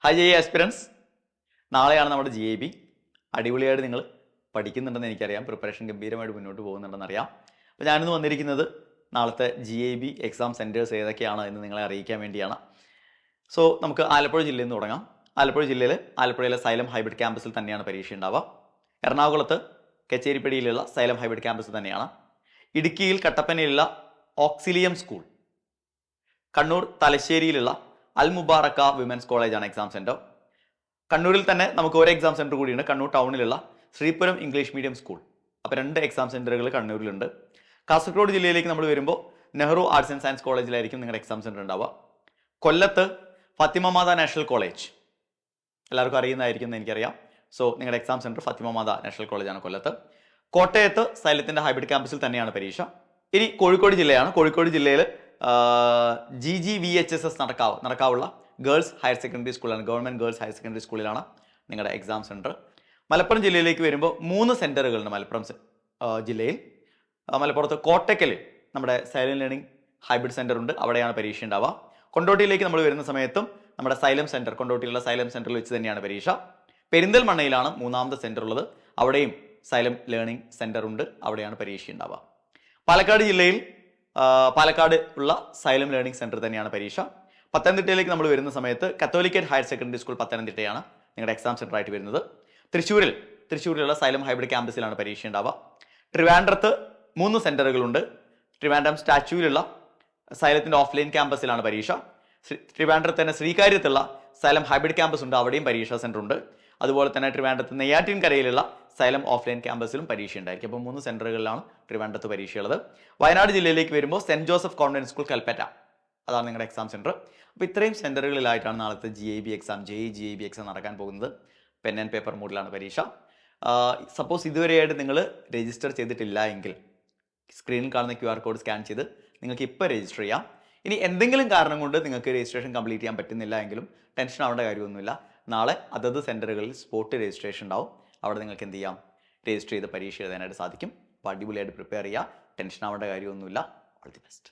Hi J aspirants, നാളെയാണ് നമ്മുടെ GAB. അടിപൊളിയായിട്ട് നിങ്ങൾ പഠിക്കുന്നുണ്ടെന്ന് എനിക്കറിയാം, പ്രിപ്പറേഷൻ ഗംഭീരമായിട്ട് മുന്നോട്ട് പോകുന്നുണ്ടെന്ന് അറിയാം. അപ്പോൾ ഞാനിന്ന് വന്നിരിക്കുന്നത് നാളത്തെ GAB എക്സാം സെൻറ്റേഴ്സ് ഏതൊക്കെയാണ് എന്ന് നിങ്ങളെ അറിയിക്കാൻ വേണ്ടിയാണ്. സോ നമുക്ക് ആലപ്പുഴ ജില്ലയിൽ നിന്ന് തുടങ്ങാം. ആലപ്പുഴയിലെ സൈലം ഹൈബ്രിഡ് ക്യാമ്പസിൽ തന്നെയാണ് പരീക്ഷ ഉണ്ടാവുക. എറണാകുളത്ത് കച്ചേരിപ്പടിയിലുള്ള സൈലം ഹൈബ്രിഡ് ക്യാമ്പസ് തന്നെയാണ്. ഇടുക്കിയിൽ കട്ടപ്പനയിലുള്ള ഓക്സിലിയം സ്കൂൾ, കണ്ണൂർ തലശ്ശേരിയിലുള്ള അൽ മുബാറക്ക വിമൻസ് കോളേജാണ് എക്സാം സെൻറ്റർ. കണ്ണൂരിൽ തന്നെ നമുക്ക് ഒരു എക്സാം സെൻറ്റർ കൂടിയുണ്ട്, കണ്ണൂർ ടൗണിലുള്ള ശ്രീപുരം ഇംഗ്ലീഷ് മീഡിയം സ്കൂൾ. അപ്പോൾ 2 എക്സാം സെൻറ്ററുകൾ കണ്ണൂരിലുണ്ട്. കാസർഗോഡ് ജില്ലയിലേക്ക് നമ്മൾ വരുമ്പോൾ നെഹ്റു ആർട്സ് ആൻഡ് സയൻസ് കോളേജിലായിരിക്കും നിങ്ങളുടെ എക്സാം സെൻറ്റർ ഉണ്ടാവുക. കൊല്ലത്ത് ഫാത്തിമ മാതാ നാഷണൽ കോളേജ്, എല്ലാവർക്കും അറിയുന്നതായിരിക്കും എന്ന് എനിക്കറിയാം. സോ നിങ്ങളുടെ എക്സാം സെൻറ്റർ ഫാത്തിമ മാതാ നാഷണൽ കോളേജാണ് കൊല്ലത്ത്. കോട്ടയത്ത് സൈലത്തിൻ്റെ ഹൈബ്രിഡ് ക്യാമ്പസിൽ തന്നെയാണ് പരീക്ഷ. ഇനി കോഴിക്കോട് ജില്ലയാണ്. കോഴിക്കോട് ജില്ലയിൽ GGVHSS നടക്കാവുള്ള ഗേൾസ് ഹയർ സെക്കൻഡറി സ്കൂളാണ്, ഗവൺമെൻറ് ഗേൾസ് ഹയർ സെക്കൻഡറി സ്കൂളിലാണ് നിങ്ങളുടെ എക്സാം സെൻറ്റർ. മലപ്പുറം ജില്ലയിലേക്ക് വരുമ്പോൾ 3 സെൻറ്ററുകളുണ്ട് മലപ്പുറം ജില്ലയിൽ. മലപ്പുറത്ത് കോട്ടക്കൽ നമ്മുടെ സൈലന്റ് ലേണിംഗ് ഹൈബ്രിഡ് സെൻറ്റർ ഉണ്ട്, അവിടെയാണ് പരീക്ഷ ഉണ്ടാവുക. കൊണ്ടോട്ടിയിലേക്ക് നമ്മൾ വരുന്ന സമയത്തും നമ്മുടെ സൈലം സെൻറ്റർ, കൊണ്ടോട്ടിയിലുള്ള സൈലം സെൻറ്ററിൽ വെച്ച് തന്നെയാണ് പരീക്ഷ. പെരിന്തൽമണ്ണയിലാണ് 3ാമത്തെ സെൻറ്റർ ഉള്ളത്, അവിടെയും സൈലം ലേണിംഗ് സെൻറ്റർ ഉണ്ട്, അവിടെയാണ് പരീക്ഷ ഉണ്ടാവുക. പാലക്കാട് ജില്ലയിൽ പാലക്കാട് ഉള്ള സൈലം ലേണിംഗ് സെൻറ്റർ തന്നെയാണ് പരീക്ഷ. പത്തനംതിട്ടയിലേക്ക് നമ്മൾ വരുന്ന സമയത്ത് കത്തോലിക്കറ്റ് ഹയർ സെക്കൻഡറി സ്കൂൾ പത്തനംതിട്ടയാണ് നിങ്ങളുടെ എക്സാം സെൻറ്റർ ആയിട്ട് വരുന്നത്. തൃശ്ശൂരിലുള്ള സൈലം ഹൈബ്രിഡ് ക്യാമ്പസിലാണ് പരീക്ഷ ഉണ്ടാവുക. ട്രിവാൻഡ്രത്ത് 3 സെൻറ്ററുകളുണ്ട്. ട്രിവാൻഡ്രം സ്റ്റാച്യൂവിലുള്ള സൈലത്തിൻ്റെ ഓഫ്ലൈൻ ക്യാമ്പസിലാണ് പരീക്ഷ. ട്രിവാൻഡ്രത്ത് തന്നെ ശ്രീകാര്യത്തുള്ള സൈലം ഹൈബ്രിഡ് ക്യാമ്പസ് ഉണ്ട്, അവിടെയും പരീക്ഷാ സെൻറ്റർ ഉണ്ട്. അതുപോലെ തന്നെ ട്രിവാൻഡ്രത്ത് നെയ്യാറ്റിൻകരയിലുള്ള സൈലം ഓഫ്ലൈൻ ക്യാമ്പസിലും പരീക്ഷ ഉണ്ടായിരിക്കും. അപ്പോൾ 3 സെൻറ്ററുകളിലാണ് ട്രിവാൻഡ്രത്ത് പരീക്ഷയുള്ളത്. വയനാട് ജില്ലയിലേക്ക് വരുമ്പോൾ saint Joseph convent school Kalpetta, അതാണ് നിങ്ങളുടെ എക്സാം സെൻറ്റർ. അപ്പോൾ ഇത്രയും സെൻറ്ററുകളിലായിട്ടാണ് നാളത്തെ GAB എക്സാം, GAB എക്സാം നടക്കാൻ പോകുന്നത്. പെൻ ആൻഡ് പേപ്പർ മോഡിലാണ് പരീക്ഷ. സപ്പോസ് ഇതുവരെയായിട്ട് നിങ്ങൾ രജിസ്റ്റർ ചെയ്തിട്ടില്ല എങ്കിൽ സ്ക്രീനിൽ കാണുന്ന QR കോഡ് സ്കാൻ ചെയ്ത് നിങ്ങൾക്ക് ഇപ്പോൾ രജിസ്റ്റർ ചെയ്യാം. ഇനി എന്തെങ്കിലും കാരണം കൊണ്ട് നിങ്ങൾക്ക് രജിസ്ട്രേഷൻ കംപ്ലീറ്റ് ചെയ്യാൻ പറ്റുന്നില്ല എങ്കിലും ടെൻഷൻ ആവേണ്ട കാര്യമൊന്നുമില്ല. നാളെ അതത് സെൻറ്ററുകളിൽ സ്പോട്ട് രജിസ്ട്രേഷൻ ഉണ്ടാവും, അവിടെ നിങ്ങൾക്ക് എന്ത് ചെയ്യാം, രജിസ്റ്റർ ചെയ്ത് പരീക്ഷ എഴുതാനായിട്ട് സാധിക്കും. അപ്പോൾ അടിപൊളിയായിട്ട് പ്രിപ്പയർ ചെയ്യുക, ടെൻഷൻ ആവേണ്ട കാര്യമൊന്നുമില്ല. All the best.